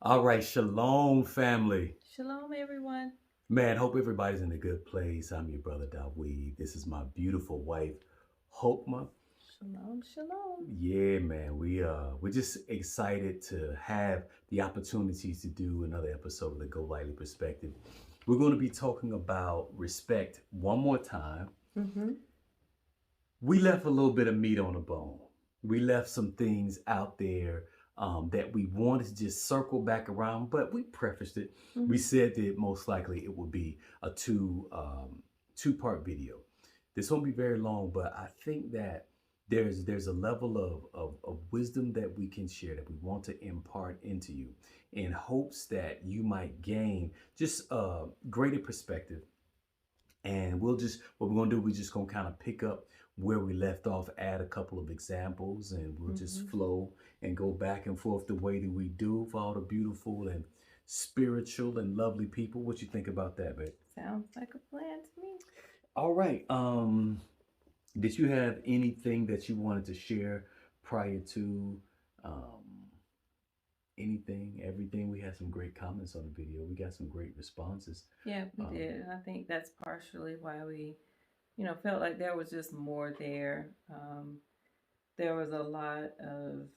All right, shalom, family. Shalom, everyone. Man, hope everybody's in a good place. I'm your brother Dawid. This is my beautiful wife, Hokma. Shalom, shalom. Yeah, man, we're just excited to have the opportunities to do another episode of the Go Lightly Perspective. We're going to be talking about respect one more time. Mm-hmm. We left a little bit of meat on the bone. We left some things out there that we wanted to just circle back around, but we prefaced it. We Mm-hmm. said that most likely it would be a two-part video. This won't be very long, but I think that there's a level of wisdom that we can share that we want to impart into you in hopes that you might gain just a greater perspective. And what we're gonna do, we're just gonna kind of pick up where we left off, add a couple of examples, and we'll just Mm-hmm. flow and go back and forth the way that we do for all the beautiful and spiritual and lovely people. What you think about that, babe? Sounds like a plan to me. All right. Did you have anything that you wanted to share prior to anything, everything? We had some great comments on the video. We got some great responses. Yeah, we Um, did. And I think that's partially why we, felt like there was just more there. There was a lot of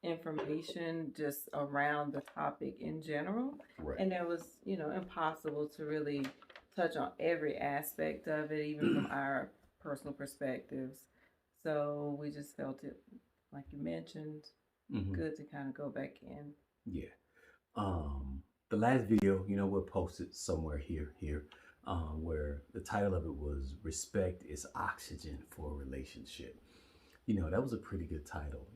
information just around the topic in general. right. And it was, impossible to really touch on every aspect of it, even from our personal perspectives. So we just felt it, like you mentioned, Hmm. good to kind of go back in. Yeah. The last video, we'll post it somewhere here, where the title of it was "Respect is Oxygen for a Relationship." That was a pretty good title.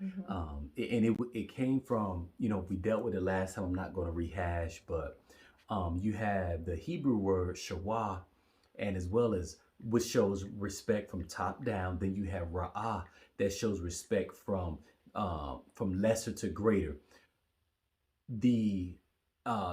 Mm-hmm. And it came from, we dealt with it last time. I'm not going to rehash, but you have the Hebrew word shawah, and as well as which shows respect from top down. Then you have ra'ah that shows respect from lesser to greater. The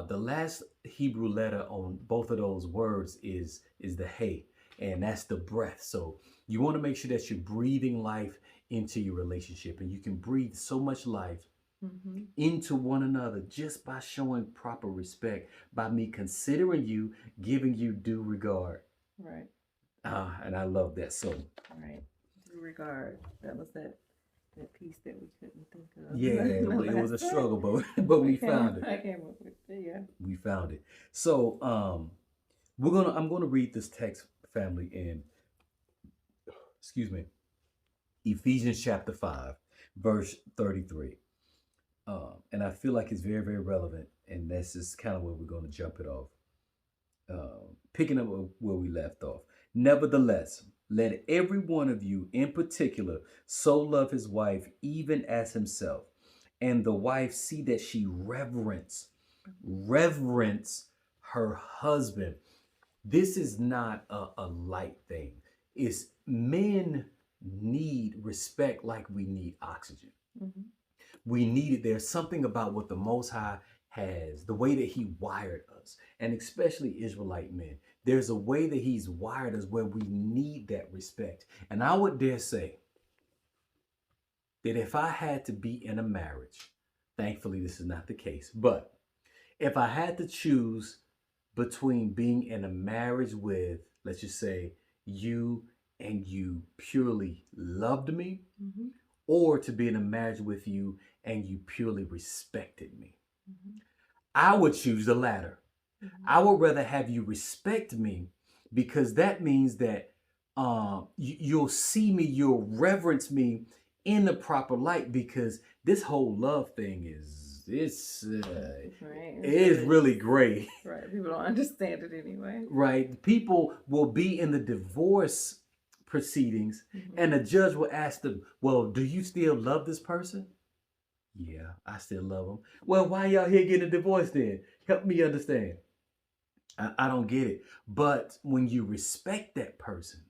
last Hebrew letter on both of those words is the hey, and that's the breath. So you want to make sure that you're breathing life into your relationship, and you can breathe so much life Mm-hmm. into one another just by showing proper respect, by me considering you, giving you due regard. Right. And I love that. So Right. Due regard. That was that piece that we couldn't think of yeah, the it was a last time. struggle, but but we found it. I came up with it. Yeah. We found it. So I'm gonna read this text, family, in excuse me, Ephesians chapter 5, verse 33. And I feel like it's very, very relevant, and this is kind of where we're going to jump it off. Picking up where we left off. Nevertheless, let every one of you in particular so love his wife even as himself, and the wife see that she reverence her husband. This is not a light thing. It's men need respect like we need oxygen. Mm-hmm. We need it. There's something about what the Most High has, the way that He wired us, and especially Israelite men. There's a way that He's wired us where we need that respect. And I would dare say that if I had to be in a marriage, thankfully this is not the case, but if I had to choose between being in a marriage with, let's just say, you and you purely loved me, Mm-hmm. or to be in a marriage with you and you purely respected me, Mm-hmm. I would choose the latter. Mm-hmm. I would rather have you respect me because that means that you'll see me, you'll reverence me in the proper light because this whole love thing Right. it is really great. Right. People don't understand it anyway. Right? People will be in the divorce proceedings Mm-hmm. and the judge will ask them, well, do you still love this person? Yeah, I still love them. Well, why y'all here getting a divorce then? Help me understand. I don't get it. But when you respect that person,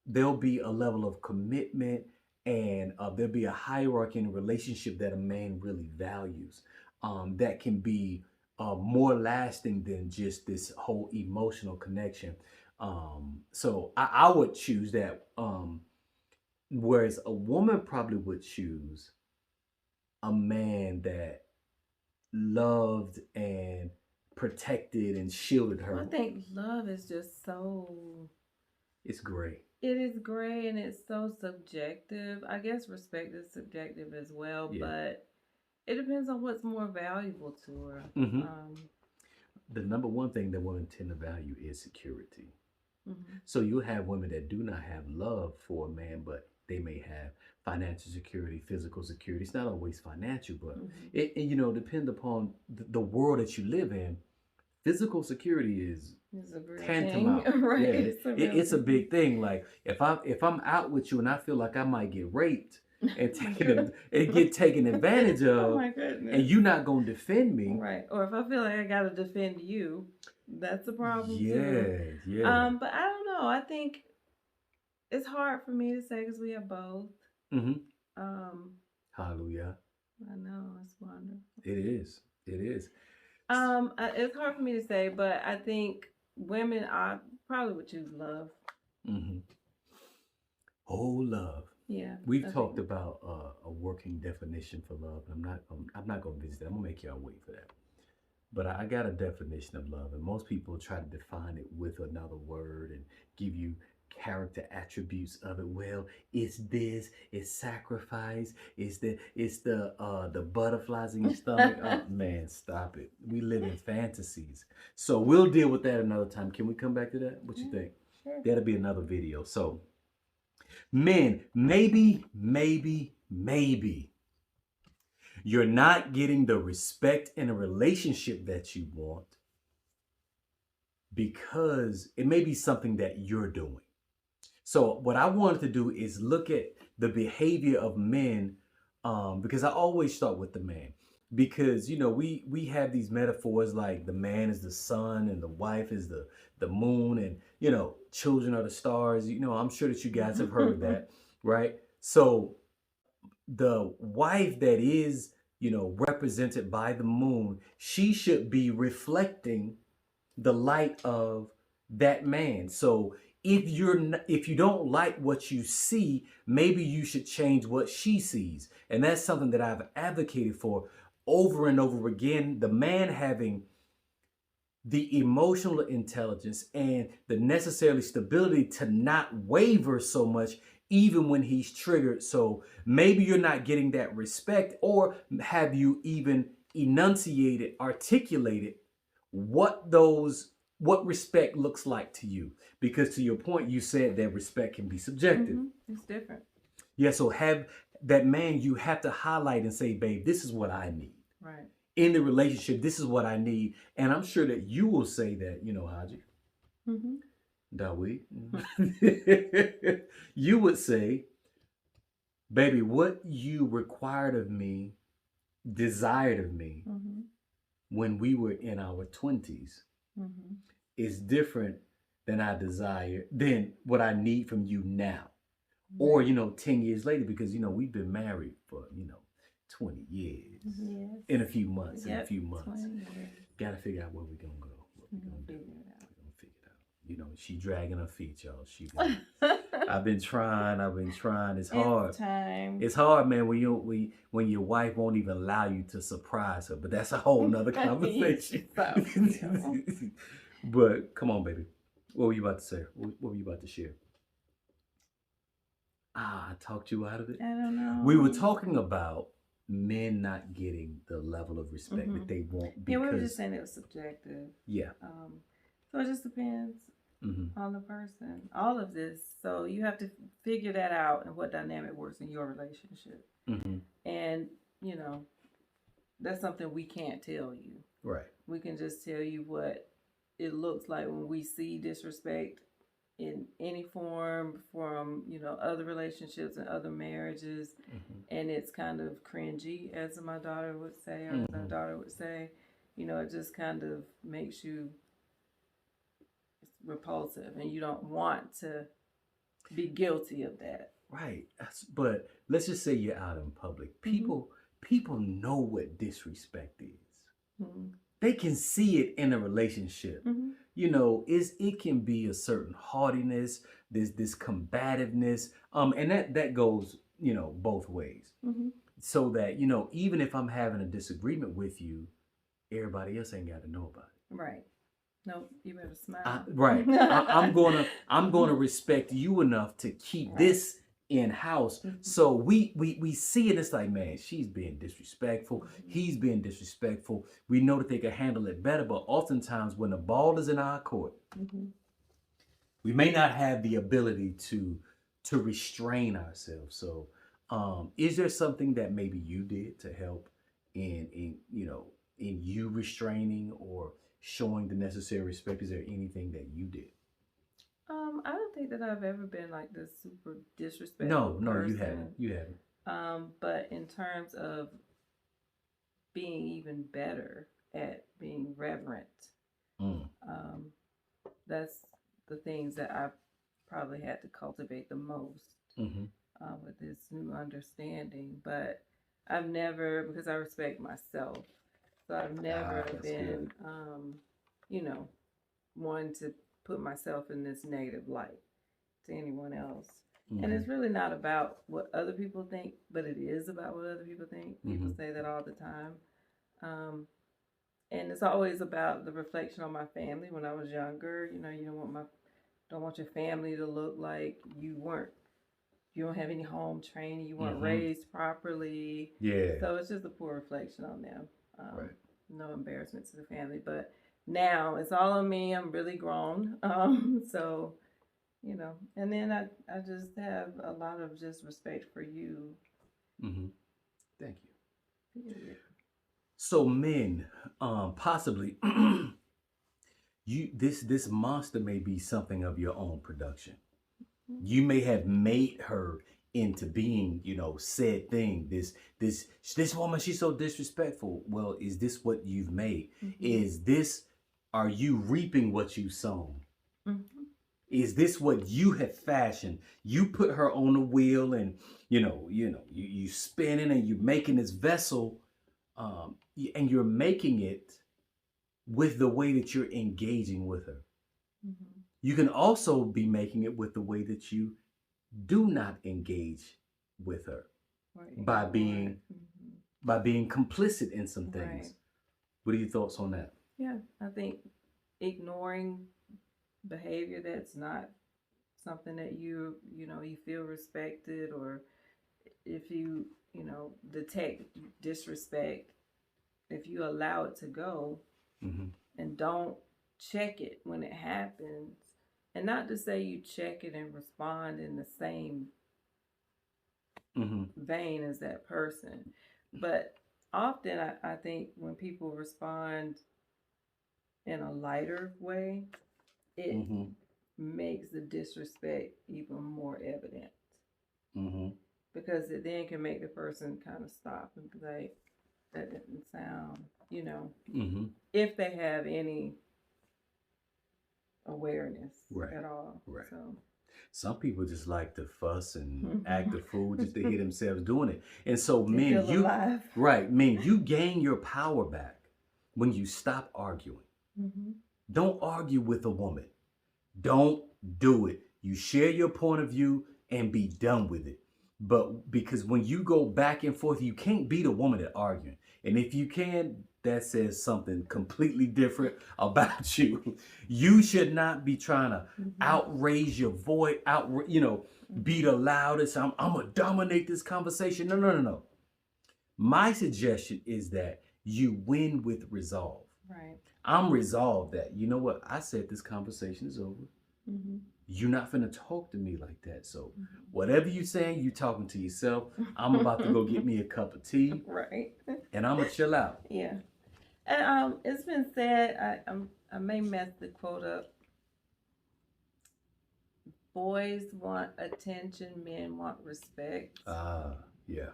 there'll be a level of commitment and there'll be a hierarchy in a relationship that a man really values, that can be more lasting than just this whole emotional connection. So I would choose that. Whereas a woman probably would choose a man that loved and protected and shielded Well, I her. think love is just so, It's great. it is gray and it's so subjective. I guess respect is subjective as well, Yeah. but it depends on what's more valuable to her. Hmm. Um, The number one thing that women tend to value is security. mhm, So you have women that do not have love for a man, but they may have financial security, physical security. It's not always financial, but mhm. it depend upon the world that you live in. Physical security is It's a real thing, tantamount. right? Yeah, It's a real it's a thing. big thing. Like if I'm out with you and I feel like I might get raped and taken and get taken advantage Oh of, my and goodness. you're not gonna defend me. Right. Or if I feel like I gotta defend you, that's a problem too. Yeah, yeah. But I don't know. I think it's hard for me to say because we have both. Mm-hmm. Um, Hallelujah. I know it's wonderful. It is. It is. It's hard for me to say, but I think women are probably would choose love. Mm-hmm. Oh, love. Yeah, We've I think. talked about a working definition for love. I'm not gonna visit that. I'm gonna make y'all wait for that. But I got a definition of love, and most people try to define it with another word and give you character attributes of it. Well, it's this, it's sacrifice, it's the butterflies in your stomach. Oh man, stop it. We live in fantasies. So we'll deal with that another time. Can we come back to that? What you Yeah, think? sure. That'll be another video. So men, maybe you're not getting the respect in a relationship that you want because it may be something that you're doing. So, what I wanted to do is look at the behavior of men, because I always start with the man. Because we have these metaphors like the man is the sun and the wife is the moon, and children are the stars. I'm sure that you guys have heard of that, right? So the wife that is represented by the moon, she should be reflecting the light of that man. So if you don't like what you see, maybe you should change what she sees. And that's something that I've advocated for over and over again. The man having the emotional intelligence and the necessary stability to not waver so much even when he's triggered. So maybe you're not getting that respect, or have you even enunciated, articulated what respect looks like to you? Because to your point, you said that respect can be subjective. It's different. Yeah, so have that man, you have to highlight and say, babe, this is what I need Right. in the relationship. This is what I need. And I'm sure that you will say that, Haji, Mm-hmm. Dawi, you would say, baby, what you required of me, desired of me Mm-hmm. when we were in our 20s Mm-hmm. is different than what I need from you now. Or, Right. 10 years later, because, we've been married for, 20 years. Yes. In a few months, Yep. 20 years. Gotta figure out where we're gonna go. What we're We're gonna gonna do. figure it We're gonna figure it out. She dragging her feet, y'all. out. I've been trying. It's hard. It's time. It's hard, man, when your wife won't even allow you to surprise her. But that's a whole nother conversation. But come on, baby. What were you about to say? What were you about to share? I talked you out of it. I don't know. We were talking about men not getting the level of respect that Mhm. they want Yeah, we were because just saying it was subjective. yeah. So it just depends Hmm. on the person. All of this. So you have to figure that out and what dynamic works in your relationship. Hmm. And, you know, that's something we can't tell you. Right. We can just tell you what it looks like when we see disrespect in any form from, other relationships and other marriages. Hmm. And it's kind of cringy, as my daughter would say, or as our Hmm. daughter would say. It just kind of makes you repulsive and you don't want to be guilty of that. Right. But let's just say you're out in public. People know what disrespect is. Mm-hmm. They can see it in a relationship. Mm-hmm. It can be a certain haughtiness, this combativeness, and that goes both ways. Mm-hmm. so that, you know, even if I'm having a disagreement with you, everybody else ain't got to know about it. Right. Nope. You better smile. Right. I'm gonna respect you enough to keep Right. this in house. Mhm. So we see it. It's like, man, she's being disrespectful. Mhm. He's being disrespectful. We know that they can handle it better, but oftentimes when the ball is in our court, Mhm. we may not have the ability to restrain ourselves. So, is there something that maybe you did to help in you know in you restraining or showing the necessary respect? Is there anything that you did? I don't think that I've ever been like this super disrespectful No, no, you haven't. person. You haven't. But in terms of being even better at being reverent, Mm, um, that's the things that I've probably had to cultivate the most mm-hmm. with this new understanding. But I've never, because I respect myself, so I've never That's good. been, you know, one to put myself in this negative light to anyone else. And Mm-hmm. it's really not about what other people think, but it is about what other people think. People Mm-hmm. say that all the time. Um, and it's always about the reflection on my family when I was younger. You know, you don't want your family to look like you don't have any home training, you weren't Mm-hmm. raised properly. Yeah. So it's just a poor reflection on them. Right. No embarrassment to the family, but now it's all on me. I'm really grown. So and then I just have a lot of just respect for you. Mm-hmm. Thank you. Period. So men, possibly this monster may be something of your own production. You may have made her into being, you know, said thing. This woman, she's so disrespectful. Well, is this what you've made? Mm-hmm. Is this Are you reaping what you sown? Mm-hmm. Is this what you have fashioned? You put her on the wheel, and you spinning, and you're making this vessel, and you're making it with the way that you're engaging with her. Mm-hmm. You can also be making it with the way that you do not engage with her Or by ignore it. being Mm-hmm. complicit in some Right. things. What are your thoughts on that? Yeah, I think ignoring behavior that's not something that you feel respected, or if detect disrespect, if you allow it to go Mm-hmm. and don't check it when it happens, and not to say you check it and respond in the same Mm-hmm. vein as that person, but often I think when people respond in a lighter way, it Mm-hmm. makes the disrespect even more evident, Mm-hmm. because it then can make the person kind of stop and be like, that didn't sound, Mm-hmm. if they have any awareness Right. at all. Right. So, Some people just like to fuss and act a fool just to hear themselves doing it. And so, they men, feel alive. you gain your power back when you stop arguing. Mm-hmm. Don't argue with a woman. Don't do it. You share your point of view and be done with it. But because when you go back and forth, you can't beat a woman at arguing. And if you can, that says something completely different about you. You should not be trying to Mm-hmm. outrage your voice, be Mm-hmm. the loudest. I'm gonna dominate this conversation. No, no, no, no. My suggestion is that you win with resolve. Right. I'm resolved that, you know what, I said this conversation is over. Mm-hmm. You're not finna talk to me like that. So Mm-hmm. whatever you saying, you talking to yourself. I'm about to go get me a cup of tea Right. and I'm gonna chill out. Yeah. And it's been said, I may mess the quote up. Boys want attention, men want respect. Ah, yeah,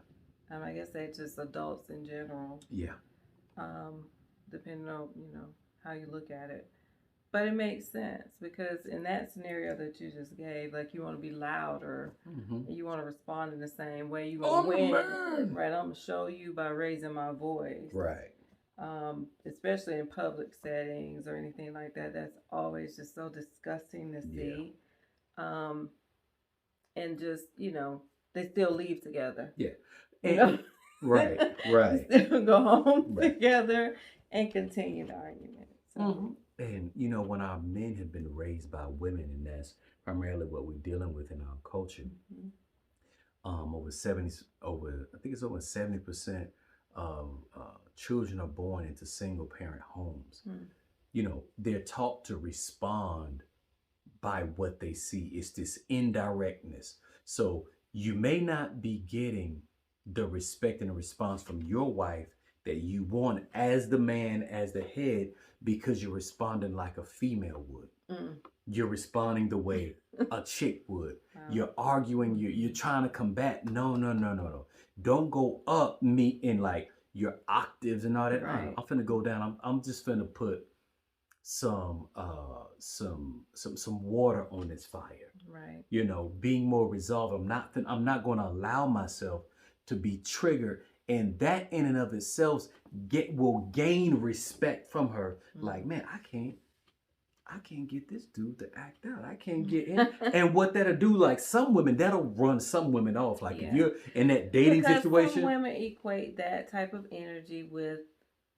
I guess they just adults in general, yeah. um, depending on how you look at it. But it makes sense, because in that scenario that you just gave, like, you want to be louder, Mm-hmm. and you want to respond in the same way, you Oh gonna win, man. right? I'm gonna show you by raising my voice. Right. Especially in public settings or anything like that. That's always just so disgusting to Yeah. see. And just, they still leave together. Yeah. You And know? Right, right, still go home right. together and continue the argument. Hmm. So, And when our men have been raised by women, and that's primarily what we're dealing with in our culture, mhm, over 70, over I think it's over 70% of children are born into single parent homes. mm, They're taught to respond by what they see. It's this indirectness. So you may not be getting the respect and the response from your wife that you want as the man, as the head, because you're responding like a female would. mm. You're responding the way a chick would. Wow. You're arguing, you're trying to combat. No, no, no, no, no. Don't go up me in like your octaves and all that. Right, I'm finna go down. I'm just finna put some water on this fire. right, Being more resolved. I'm not going to allow myself to be triggered, and that in and of itself will gain respect from her. Like, mm. man, I can't get this dude to act out. I can't get in. And what that'll do, like some women, that'll run some women off. Like if Yeah. you're in that dating Because some situation, women equate that type of energy with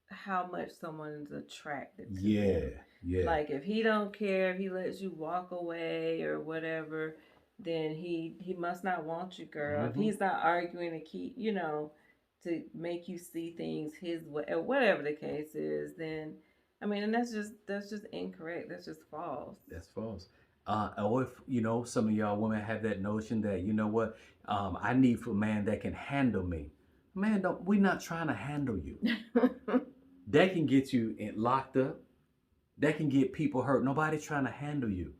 how much someone's attracted to yeah, them. yeah. Like if he don't care, if he lets you walk away or whatever, then he must not want you, girl. If Hmm. he's not arguing to keep, to make you see things his way or whatever the case is, then I mean, and that's just incorrect. That's just false. That's false. Or if some of y'all women have that notion that what, I need for a man that can handle me. Man, don't we're not trying to handle you. That can get you locked up. That can get people hurt. Nobody's trying to handle you.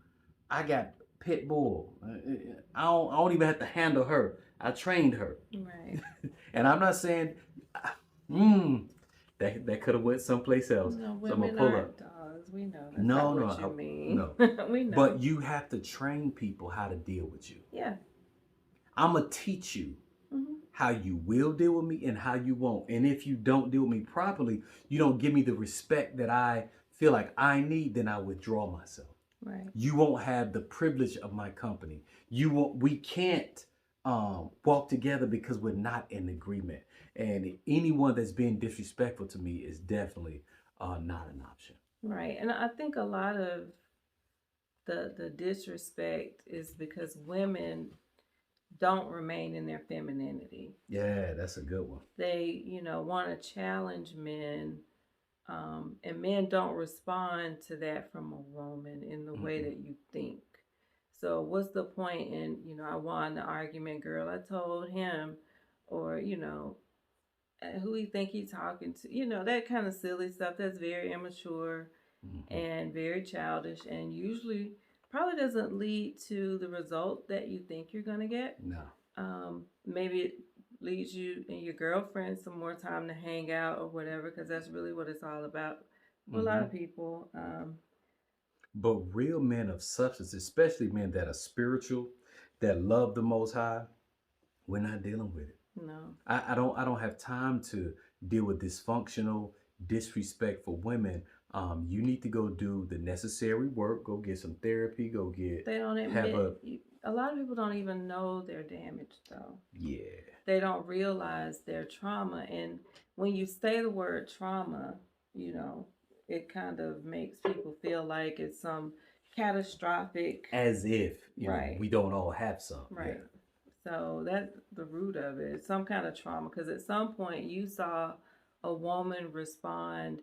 I got pit bull. I don't even have to handle her. I trained her, Right. and I'm not saying, mm, that could have went someplace else. No, So I'm gonna women pull up. aren't dogs. We know that's No, not no, what you mean. no. We know. But you have to train people how to deal with you. Yeah. I'm gonna teach you Hmm. how you will deal with me and how you won't. And if you don't deal with me properly, you don't give me the respect that I feel like I need, then I withdraw myself. Right. You won't have the privilege of my company. You won't. We can't walk together because we're not in agreement. And anyone that's being disrespectful to me is definitely not an option. Right. And I think a lot of the disrespect is because women don't remain in their femininity. Yeah, that's a good one. They, want to challenge men, and men don't respond to that from a woman in the way Mm-mm. that you think. So what's the point in, I won the argument, girl, I told him, or, who he think he's talking to, that kind of silly stuff that's very immature Mm-hmm. and very childish and usually probably doesn't lead to the result that you think you're going to get. No. Maybe it leads you and your girlfriend some more time to hang out or whatever, because that's really what it's all about for a lot Mm-hmm. of people. But real men of substance, especially men that are spiritual, that love the Most High, we're not dealing with it. No. I don't have time to deal with dysfunctional, disrespectful women. You need to go do the necessary work. Go get some therapy. Go get They don't have a admit, a lot of people don't even know they're damaged though. yeah. They don't realize their trauma. And when you say the word trauma, you know, it kind of makes people feel like it's some catastrophic. As if Right, we don't all have some. Yeah. right. So that's the root of it. It's some kind of trauma because at some point you saw a woman respond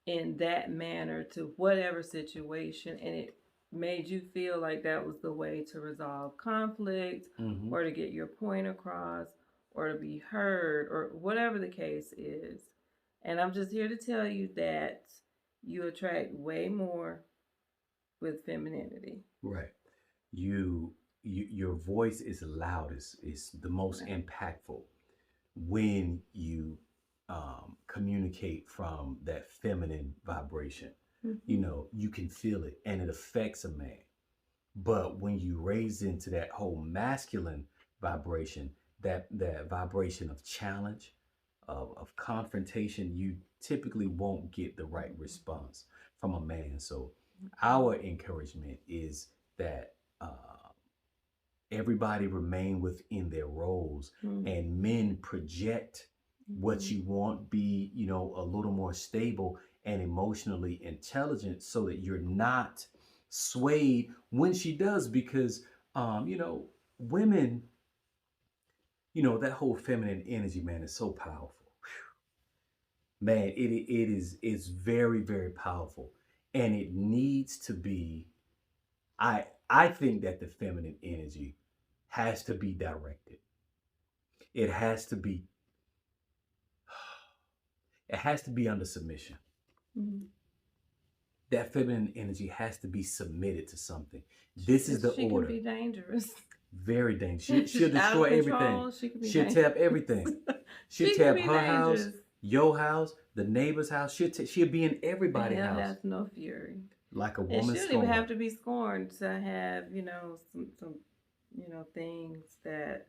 in that manner to whatever situation, and it made you feel like that was the way to resolve conflict Mm-hmm. or to get your point across or to be heard or whatever the case is. And I'm just here to tell you that you attract way more with femininity. Right. Your voice is loudest. Is the most Right. impactful when you communicate from that feminine vibration. Mm-hmm. You can feel it and it affects a man. But when you raise into that whole masculine vibration, that vibration of challenge, of confrontation, you typically won't get the right response from a man. So our encouragement is that everybody remain within their roles, Mm-hmm. and men project what you want, be, a little more stable and emotionally intelligent so that you're not swayed when she does. Because, women, that whole feminine energy, man, is so powerful. Man, it's very, very powerful. And it needs to be, I think that the feminine energy has to be directed. It has to be it has to be under submission. Mhm. That feminine energy has to be submitted to something. This is 'Cause the she can order. be dangerous. Very dangerous. She'll She's out of destroy everything. control. She can be She'll dangerous. tap everything. She'll She can tap be her house, dangerous. your house, the neighbor's house. She'll be in And everybody's hell house has no fury. like a And she woman don't even scorned. have to be scorned to have, some things that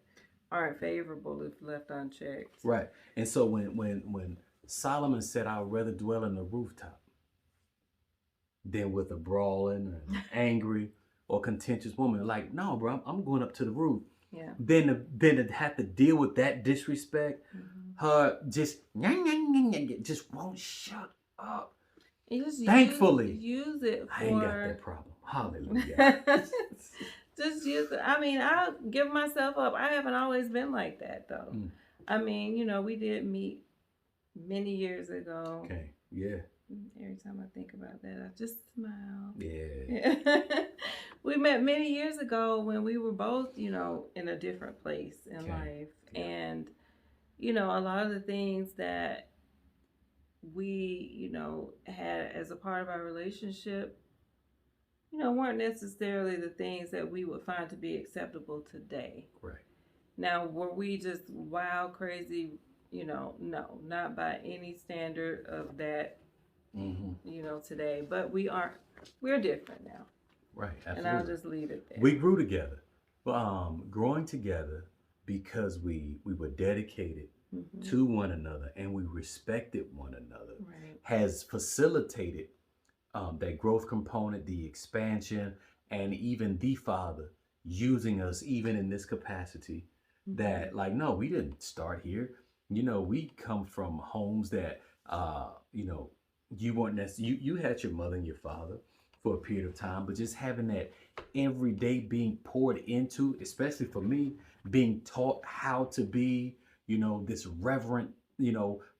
aren't favorable if left unchecked. Right. And so when Solomon said, "I'd rather dwell in the rooftop than with a brawling and angry or contentious woman," like, no, bro, I'm going up to the roof. Yeah. Then to have to deal with that disrespect, her just won't shut up. You just Thankfully, use it I ain't got that for problem. Hallelujah. just use it. I mean, I'll give myself up. I haven't always been like that though. Mm, I mean, we did meet many years ago. okay. Yeah. Every time I think about that, I just smile. Yeah. Yeah. We met many years ago when we were both, in a different place in Okay. life. Yeah. And, a lot of the things that we, had as a part of our relationship, weren't necessarily the things that we would find to be acceptable today. Right. Now, were we just wild, crazy? No, not by any standard of that, today. But we're different now. Right. Absolutely. And I'll just leave it there. We grew together. Growing together because we were dedicated to one another and we respected one another, Right. has facilitated that growth component, the expansion, and even the Father using us even in this capacity. That, like, no, we didn't start here. We come from homes that you weren't necessarily, you had your mother and your father for a period of time, but just having that every day being poured into, especially for me, being taught how to be, this reverent,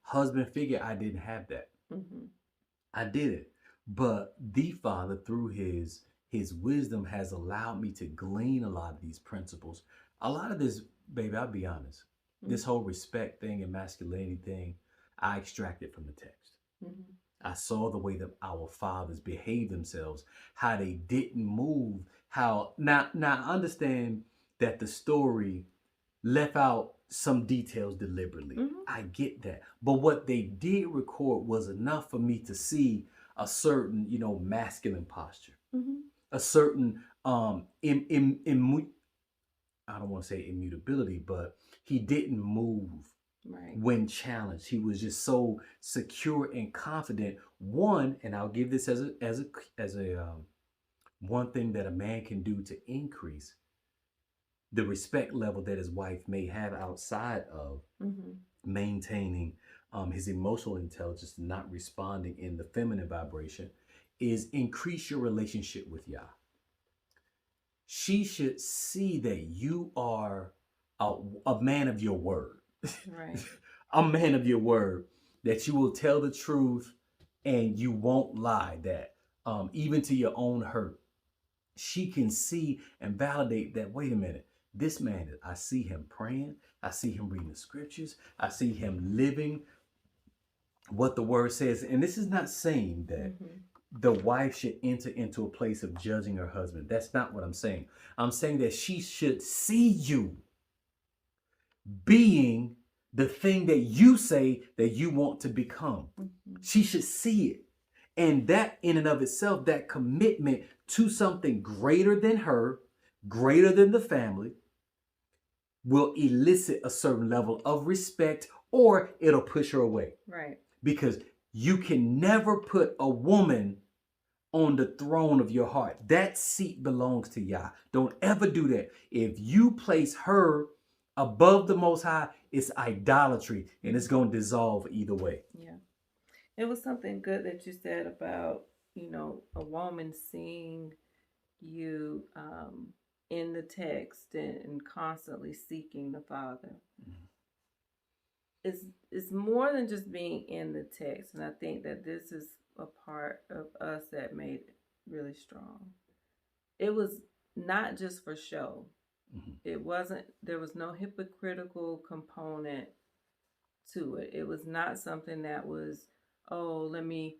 husband figure. I didn't have that. I didn't. But the Father, through his wisdom, has allowed me to glean a lot of these principles. A lot of this, baby, I'll be honest, this whole respect thing and masculinity thing, I extracted from the text. I saw the way that our fathers behaved themselves, how they didn't move, how now I understand that the story left out some details deliberately. I get that. But what they did record was enough for me to see a certain, masculine posture, a certain I don't want to say immutability, but he didn't move Right. when challenged. He was just so secure and confident. One, and I'll give this as a one thing that a man can do to increase the respect level that his wife may have outside of maintaining his emotional intelligence, not responding in the feminine vibration, is increase your relationship with Yah. She should see that you are a man of your word. Right. A man of your word, that you will tell the truth and you won't lie, that even to your own hurt, she can see and validate that, wait a minute, this man, I see him praying, I see him reading the scriptures, I see him living what the word says. And this is not saying that the wife should enter into a place of judging her husband. That's not what I'm saying. I'm saying that she should see you being the thing that you say that you want to become. She should see it. And that in and of itself, that commitment to something greater than her, greater than the family, will elicit a certain level of respect, or it'll push her away. Right. Because you can never put a woman on the throne of your heart. That seat belongs to Yah. Don't ever do that. If you place her Above the Most High, it's idolatry, and it's going to dissolve either way. Yeah. It was something good that you said about, a woman seeing you in the text and constantly seeking the Father. Mhm. It's, it's more than just being in the text. And I think that this is a part of us that made it really strong. It was not just for show. Mhm. It wasn't, there was no hypocritical component to it. It was not something that was, oh, let me,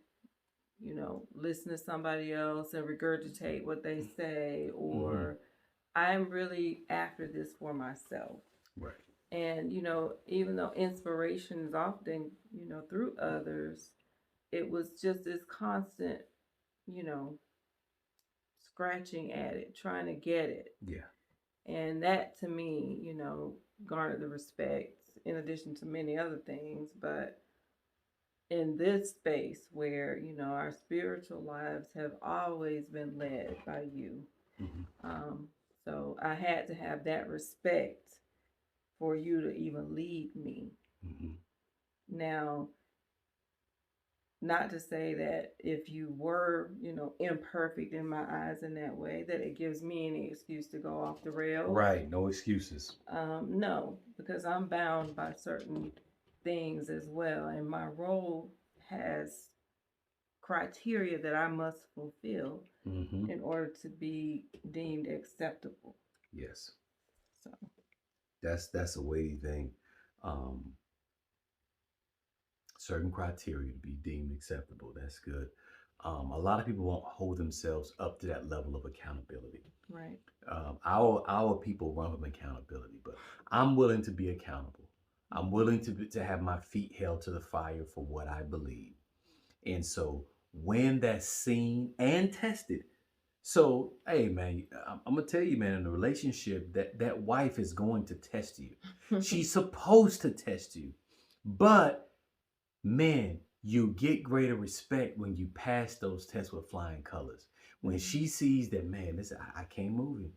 listen to somebody else and regurgitate what they say, Mhm. or I'm really after this for myself. Right. And, even though inspiration is often, through others, it was just this constant, you know, scratching at it, trying to get it. Yeah. And that to me, garnered the respect in addition to many other things. But in this space where, our spiritual lives have always been led by you. Mhm. Um, so I had to have that respect for you to even lead me. Mhm. Now, not to say that if you were, imperfect in my eyes in that way, that it gives me any excuse to go off the rails. Right. No excuses. No, because I'm bound by certain things as well, and my role has criteria that I must fulfill Mhm. in order to be deemed acceptable. Yes. So, That's a weighty thing. Um, Certain criteria to be deemed acceptable. That's good. A lot of people won't hold themselves up to that level of accountability. right. Our people run from accountability, but I'm willing to be accountable. I'm willing to have my feet held to the fire for what I believe. And so when that's seen and tested, so hey man, I'm gonna tell you, man, in a relationship, that wife is going to test you. She's supposed to test you, but man, you get greater respect when you pass those tests with flying colors. When she sees that, man, listen, I can't move him.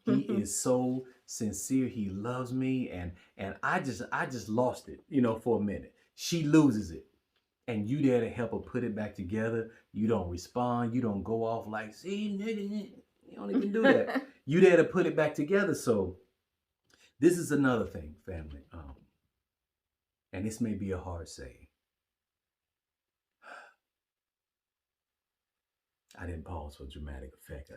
He is so sincere. He loves me, and I just lost it, for a minute. She loses it, and you there to help her put it back together. You don't respond. You don't go off like, see, nigga, you don't even do that. You there to put it back together. So this is another thing, family. And this may be a hard saying. I didn't pause for dramatic effect.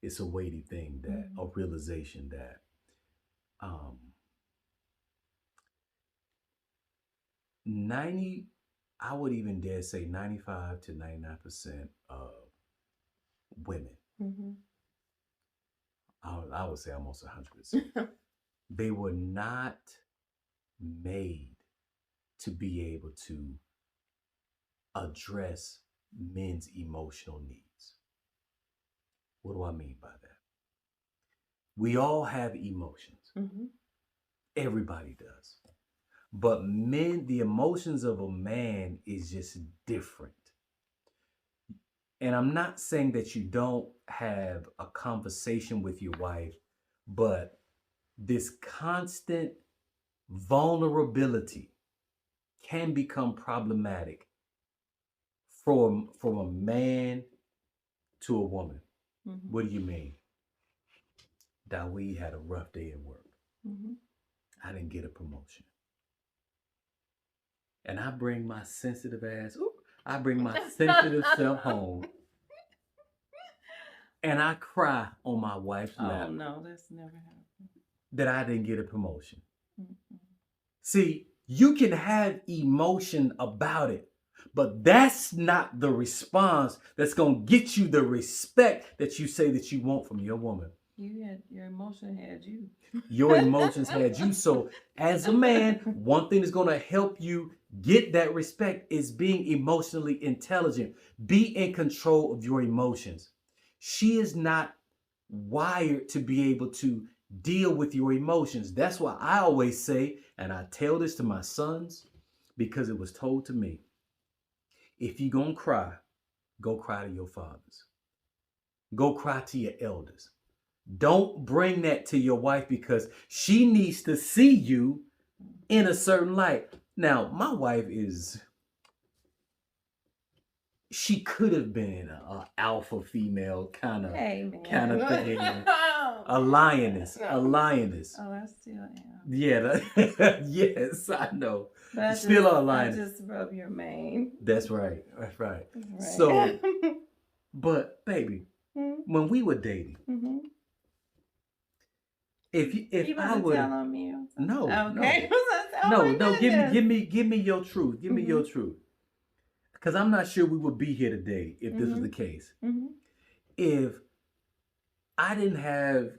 It's a weighty thing, that a realization that um 90, I would even dare say 95 to 99% of women, Mm-hmm. I would say almost 100%, they were not made to be able to address men's emotional needs. What do I mean by that? We all have emotions. Mm-hmm. Everybody does. But men, the emotions of a man is just different. And I'm not saying that you don't have a conversation with your wife, but this constant vulnerability can become problematic from a man to a woman. Mm-hmm. What do you mean? That we had a rough day at work. Mm-hmm. I didn't get a promotion. And I bring my sensitive ass, I bring my sensitive self home, and I cry on my wife's Oh lap no, that's never happened. that I didn't get a promotion. Mm-hmm. See, you can have emotion about it, but that's not the response that's going to get you the respect that you say that you want from your woman. You had your emotion had you. Your emotions had you. So, as a man, one thing that's going to help you get that respect is being emotionally intelligent. Be in control of your emotions. She is not wired to be able to deal with your emotions. That's why I always say, and I tell this to my sons because it was told to me, if you're going to cry, go cry to your fathers. Go cry to your elders. Don't bring that to your wife because she needs to see you in a certain light. Now, my wife is, she could have been a alpha female Hey, man. kind of thing. No. A lioness. No. A lioness. Oh, I still am. Yeah. Yes, I know. But Still a I lioness. just rub your mane. That's right. That's right. Right. So, but baby, when we were dating, Mm-hmm. if you I would tell on me, no, okay. no, give me your truth. Give me your truth. Because I'm not sure we would be here today if this was the case. If I didn't have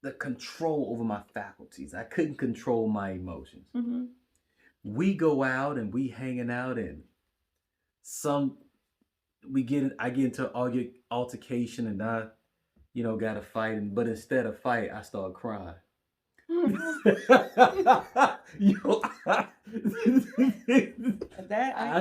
the control over my faculties, I couldn't control my emotions. We go out and we hanging out and I get into altercation and I, got a fight, but instead of fight, I start crying. I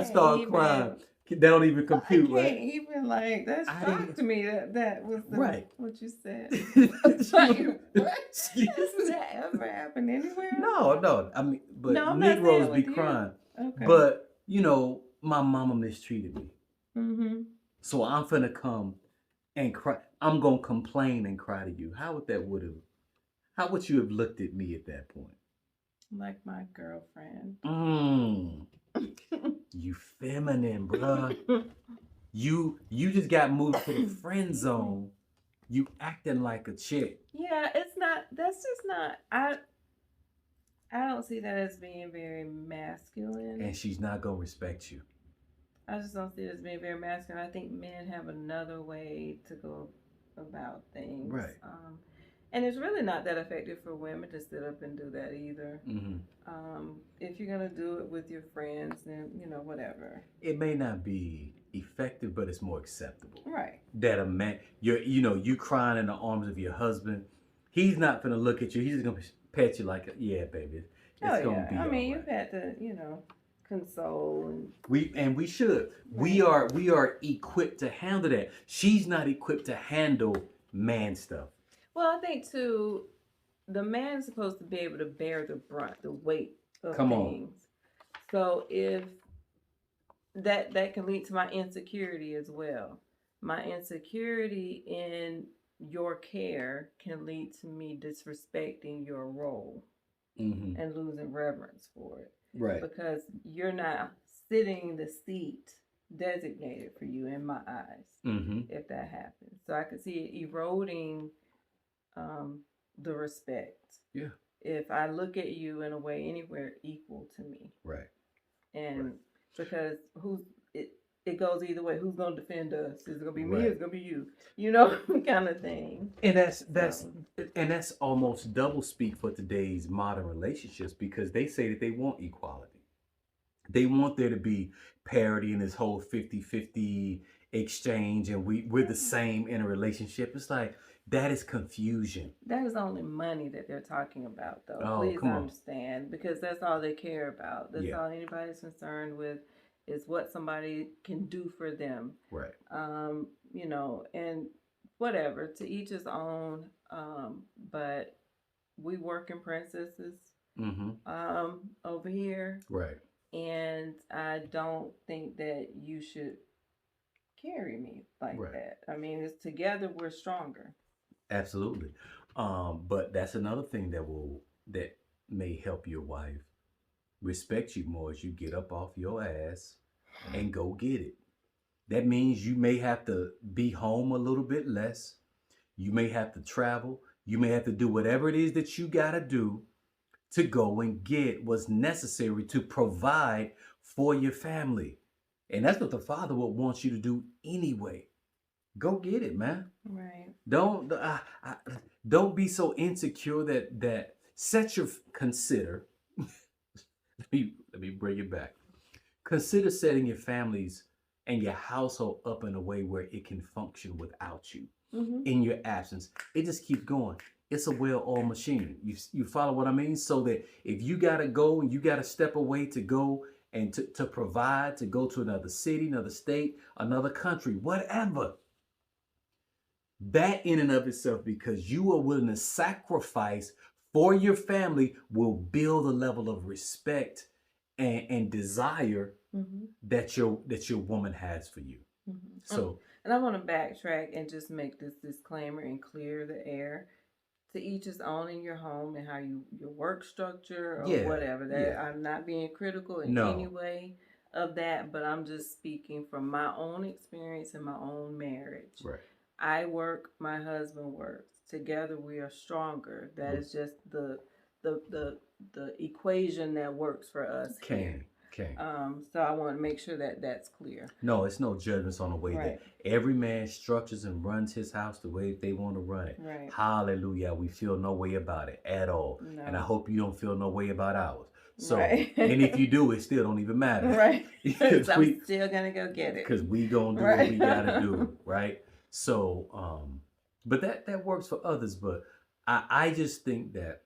start crying. That don't even compute, I can't even that's shock to me that was right. What you said. It's like, what? Does that ever happen anywhere? No. I mean, but no, Negroes be crying. Okay. But my mama mistreated me. So I'm finna come and cry. I'm gonna complain and cry to you. How would you have looked at me at that point? Like my girlfriend. You feminine, bruh. You just got moved to the friend zone. You acting like a chick. Yeah, it's not. That's just not. I don't see that as being very masculine. And she's not gonna respect you. I just don't see it as being very masculine. I think men have another way to go about things. Right. And it's really not that effective for women to sit up and do that either. If you're gonna do it with your friends, then whatever. It may not be effective, but it's more acceptable. Right. That a man, you crying in the arms of your husband, he's not gonna look at you. He's just gonna pat you like, yeah, baby, it's gonna be. I mean, you've had to, console and we should. Right. We are equipped to handle that. She's not equipped to handle man stuff. Well, I think too, the man's supposed to be able to bear the brunt, the weight of things. So if that can lead to my insecurity as well. My insecurity in your care can lead to me disrespecting your role and losing reverence for it. Right. Because you're not sitting the seat designated for you in my eyes if that happens. So I could see it eroding the respect. Yeah. If I look at you in a way anywhere equal to me. Right. And because it goes either way. Who's gonna defend us? Is it gonna be me or is it gonna be you? Kind of thing. And that's almost double speak for today's modern relationships because they say that they want equality. They want there to be parity in this whole 50-50 exchange and we're the same in a relationship. It's like that is confusion. That is only money that they're talking about, though. Oh, please understand, because that's all they care about. That's all anybody's concerned with is what somebody can do for them. Right. And whatever, to each his own. But we working princesses over here. Right. And I don't think that you should carry me like that. I mean, it's together we're stronger. Absolutely. But that's another thing that may help your wife respect you more as you get up off your ass and go get it. That means you may have to be home a little bit less. You may have to travel. You may have to do whatever it is that you got to do to go and get what's necessary to provide for your family. And that's what the father would want you to do anyway. Go get it, man. Right. Don't be so insecure that consider. let me bring it back. Consider setting your families and your household up in a way where it can function without you in your absence. It just keeps going. It's a well-oiled machine. You follow what I mean? So that if you gotta go and you gotta step away to go and to provide, to go to another city, another state, another country, whatever. That in and of itself, because you are willing to sacrifice for your family, will build a level of respect and desire Mm-hmm. that your woman has for you. Mm-hmm. So And I want to backtrack and just make this disclaimer and clear the air. To each his own in your home and how your work structure or yeah, whatever. That yeah, I'm not being critical in any no, way of that, but I'm just speaking from my own experience in my own marriage. right. I work, my husband works. Together we are stronger. That is just the the the equation that works for us here. Can. So I want to make sure that that's clear. No, it's no judgments on the way that Right. every man structures and runs his house the way they want to run it. Right. Hallelujah. We feel no way about it at all. And I No. hope you don't feel no way about ours. So, Right. and if you do, it still don't even matter. Right. because I'm still gonna go get it. because we gonna do what we gotta do, right? So, but that works for others. But I just think that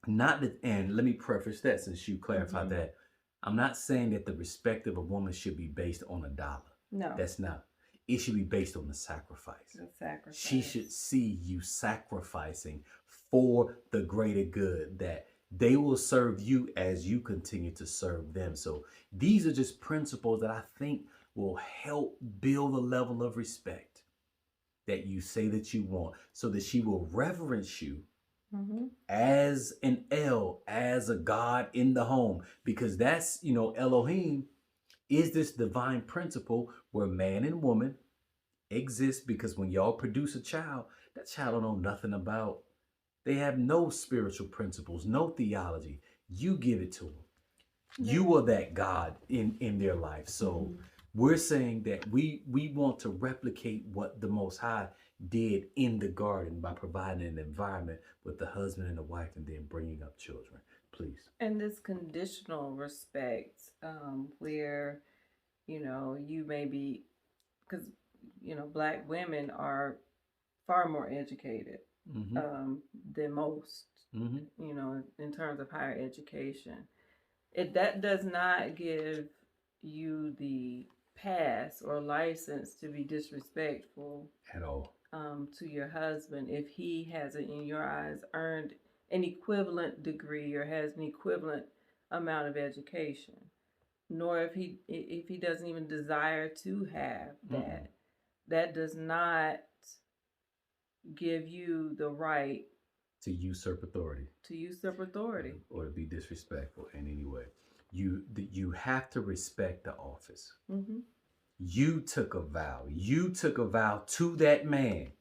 not that, and let me preface that since you clarified Mhm. that. I'm not saying that the respect of a woman should be based on a dollar. No. That's not. It should be based on the sacrifice. The sacrifice. She should see you sacrificing for the greater good, that they will serve you as you continue to serve them. So these are just principles that I think will help build a level of respect that you say that you want, so that she will reverence you Mm-hmm. as an El, as a God in the home, because that's, Elohim is this divine principle where man and woman exist. Because when y'all produce a child, that child don't know nothing about, they have no spiritual principles, no theology. You give it to them. You are that God in their life. So Mm-hmm. we're saying that we want to replicate what the Most High did in the garden by providing an environment with the husband and the wife, and then bringing up children. Please. And this conditional respect, where you may be, because black women are far more educated Mm-hmm. than most, Mm-hmm. in terms of higher education. That does not give you the pass or license to be disrespectful At all. to your husband if he hasn't, in your eyes, earned an equivalent degree or has an equivalent amount of education, nor if he doesn't even desire to have that. Mm-mm. That does not give you the right To usurp authority to usurp authority. or to be disrespectful in any way. You have to respect the office. Mm-hmm. You took a vow. You took a vow to that man.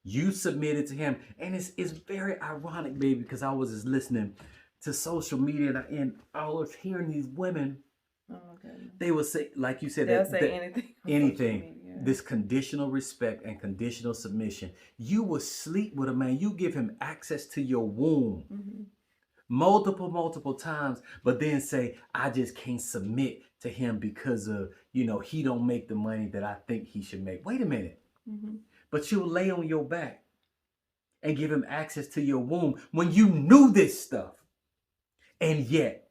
You submitted to him. And it's very ironic, baby, because I was just listening to social media, and I was hearing these women. Oh my goodness. They will say, like you said, They'll that, say that anything. anything. This conditional respect and conditional submission. You will sleep with a man. You give him access to your womb. Mm-hmm. Multiple times, but then say, I just can't submit to him because of, he don't make the money that I think he should make. Wait a minute. Mm-hmm. But you'll lay on your back and give him access to your womb when you knew this stuff. And yet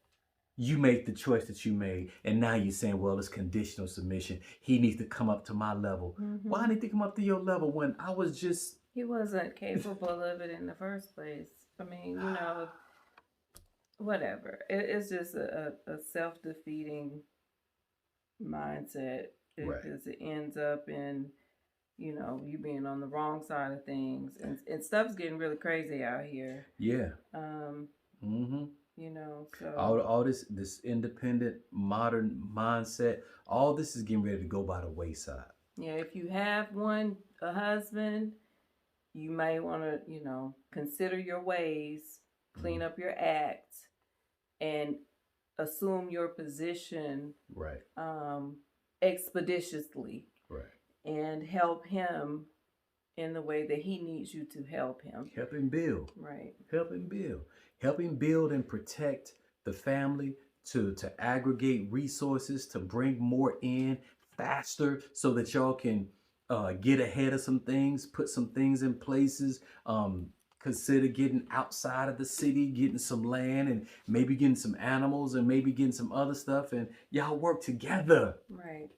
you made the choice that you made. And now you're saying, well, it's conditional submission. He needs to come up to my level. Mm-hmm. Why did he come up to your level when I was just... He wasn't capable of it in the first place. I mean, whatever. It's just a self-defeating mindset, because it ends up in you being on the wrong side of things, and stuff's getting really crazy out here. Yeah. Mm-hmm. So all this independent modern mindset, all this is getting ready to go by the wayside. Yeah, if you have a husband, you may want to consider your ways, clean up your act, and assume your position right expeditiously, right and help him in the way that he needs you to help him. Help him build. Right. Help him build and protect the family, to aggregate resources, to bring more in faster, so that y'all can get ahead of some things, put some things in places. Consider getting outside of the city, getting some land, and maybe getting some animals, and maybe getting some other stuff, and y'all work together. Right.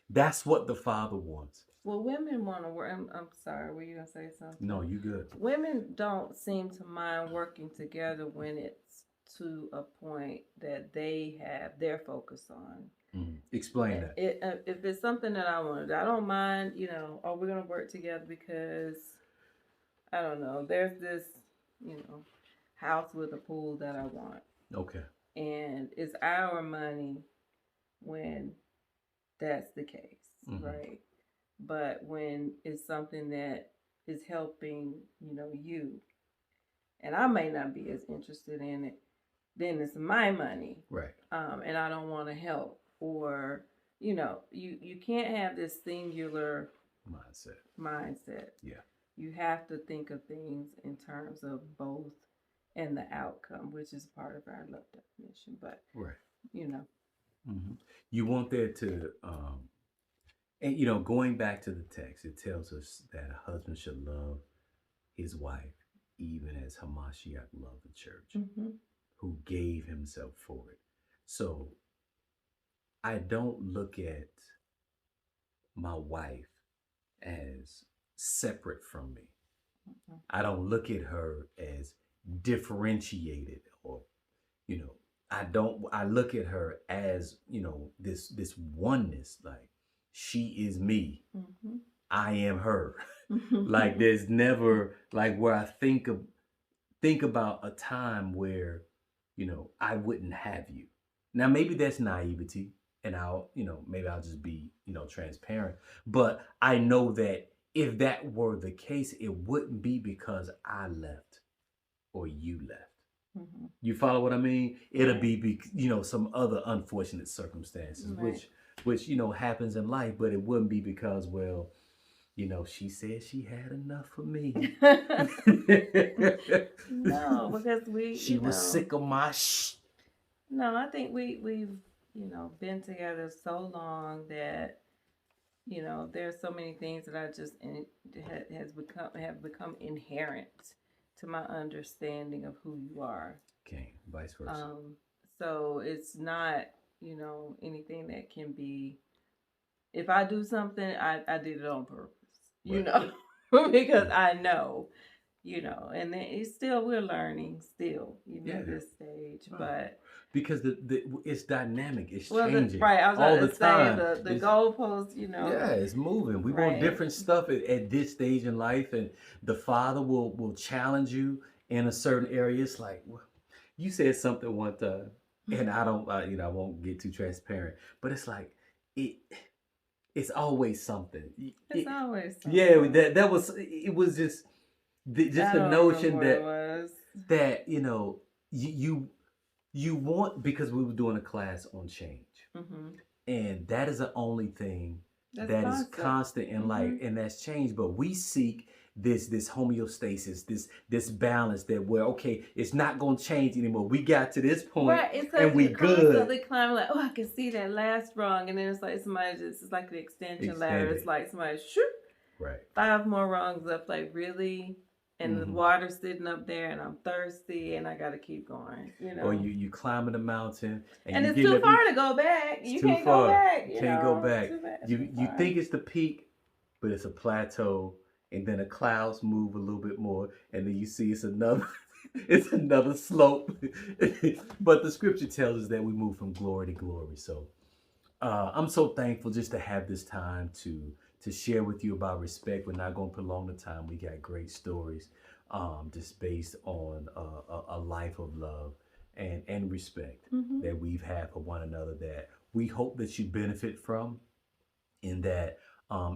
That's what the Father wants. Well, women want to work. I'm sorry. Were you gonna say something? No, you good. Women don't seem to mind working together when it's to a point that they have their focus on. Explain that. If it's something that I want to do, I don't mind. Oh, we're gonna work together because I don't know. There's this, house with a pool that I want, Okay. and it's our money when that's the case, Mm-hmm. right? But when it's something that is helping, you, and I may not be as interested in it, then it's my money, Right. and I don't want to help, or you can't have this singular mindset. Yeah. You have to think of things in terms of both and the outcome, which is part of our love definition. But Right. you know, Mm-hmm. You want there to, and going back to the text, it tells us that a husband should love his wife even as Hamashiach loved the church, mm-hmm. who gave himself for it. So I don't look at my wife as separate from me. Mm-hmm. I don't look at her as differentiated, or you know I look at her as this oneness, like she is me, Mm-hmm. I am her. Like there's never like where I think about a time where I wouldn't have you. Now maybe that's naivety, and maybe I'll just be transparent, but I know that if that were the case, it wouldn't be because I left or you left. Mm-hmm. You follow what I mean? It'll Right. be some other unfortunate circumstances, Right. which happens in life, but it wouldn't be because, well, she said she had enough of me. No, because She was sick of my no, I think we've been together so long that there's so many things that I just have become inherent to my understanding of who you are. Okay, vice versa. So it's not anything that can be. If I do something, I did it on purpose, Right. because I know, and then it's still we're learning still, Yeah. this stage, Right. but Because the it's dynamic, it's well, changing right. I was all about the to say time. the goalposts, Yeah, it's moving. We want right. different stuff at this stage in life, and the Father will challenge you in a certain area. It's like, well, you said something one time, and I don't, I won't get too transparent, but it's like it. It's always something. It's always something. Yeah, that was it. Was just I the don't notion remember what it was. that you want, because we were doing a class on change, Mm-hmm. and that is the only thing That's that is constant. constant in life, and that's change. But we seek this homeostasis, this balance, that where okay, it's not going to change anymore. We got to this point, right? It's and like we you good. constantly climb, like, oh, I can see that last rung, and then it's like somebody just, it's like the extension ladder. It's like somebody shoot right 5 more rungs up, like really. And the water's sitting up there, and I'm thirsty, and I gotta keep going. Or you climbing the mountain, and it's too far to go back. You can't go back. You can't go back. You far. think it's the peak, but it's a plateau, and then the clouds move a little bit more, and then you see it's another it's another slope. But the scripture tells us that we move from glory to glory. So I'm so thankful just to have this time to share with you about respect. We're not going to prolong the time. We got great stories, just based on a life of love and respect that we've had for one another, that we hope that you benefit from, in that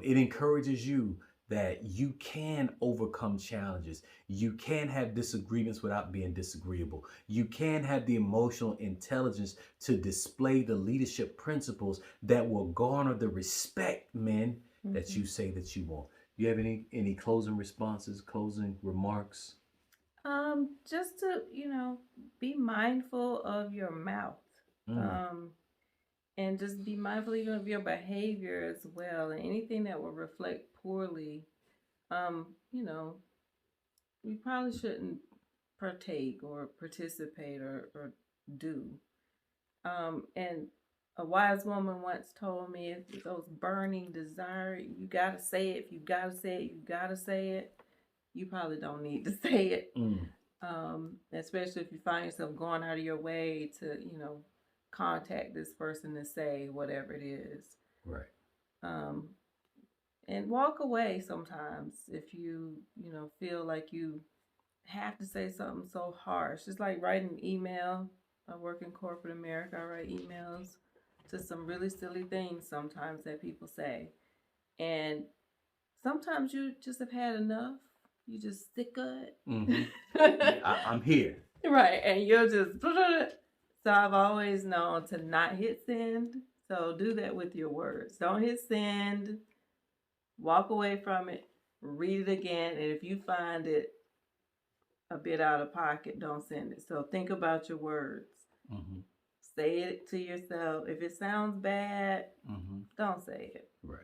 it encourages you that you can overcome challenges. You can have disagreements without being disagreeable. You can have the emotional intelligence to display the leadership principles that will garner the respect, men, that you say that you want. You have any closing responses, closing remarks? Just to be mindful of your mouth. And just be mindful even of your behavior as well, and anything that will reflect poorly. You know, you probably shouldn't partake or participate or do. And A wise woman once told me, if those burning desire, you gotta say it. If you gotta say it, you gotta say it. You probably don't need to say it. Especially if you find yourself going out of your way to, contact this person to say whatever it is. Right. Um, and walk away sometimes if feel like you have to say something so harsh. It's like writing an email. I work in corporate America. I write emails to some really silly things sometimes that people say. And sometimes you just have had enough. You just sick of it. I'm here. Right. And you'll just. So I've always known to not hit send. So do that with your words. Don't hit send. Walk away from it. Read it again. And if you find it a bit out of pocket, don't send it. So think about your words. Say it to yourself. If it sounds bad, don't say it. Right.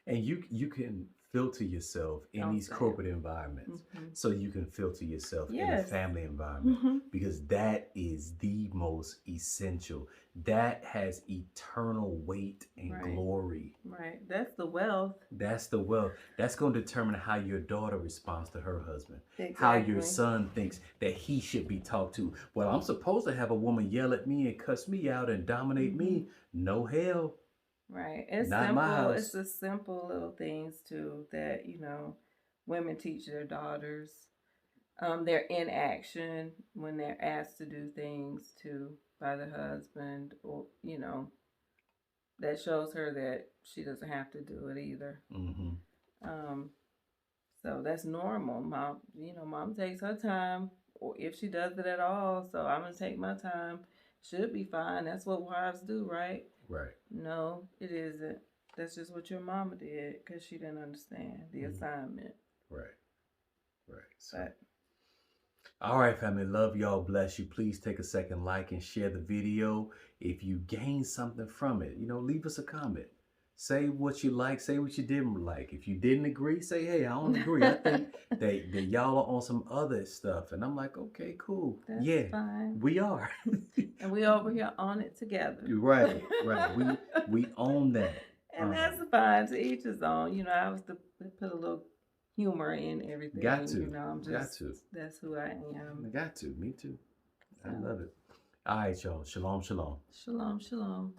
And you can filter yourself in these corporate environments. So you can filter yourself in a family environment because that is the most essential. That has eternal weight and glory. Right. That's the wealth. That's the wealth. That's going to determine how your daughter responds to her husband. Exactly. How your son thinks that he should be talked to. Well, I'm supposed to have a woman yell at me and cuss me out and dominate me. No hell. Right. It's not simple. My house. It's the simple little things too that, women teach their daughters. Their inaction when they're asked to do things too by the husband, or that shows her that she doesn't have to do it either. So that's normal. Mom takes her time, or if she does it at all. So I'm gonna take my time. Should be fine. That's what wives do, right? Right. No, it isn't. That's just what your mama did because she didn't understand the assignment. Right. Right. So. But, all right, family. Love y'all. Bless you. Please take a second, like and share the video. If you gain something from it, leave us a comment. Say what you like. Say what you didn't like. If you didn't agree, say, hey, I don't agree. I think that y'all are on some other stuff. And I'm like, okay, cool. That's fine. We are. And we over here on it together. Right. We own that. And that's fine. To each his own. I was to put a little humor in everything. Got to. I'm just. Got to. That's who I am. I got to. Me too. So. I love it. All right, y'all. Shalom, shalom. Shalom, shalom.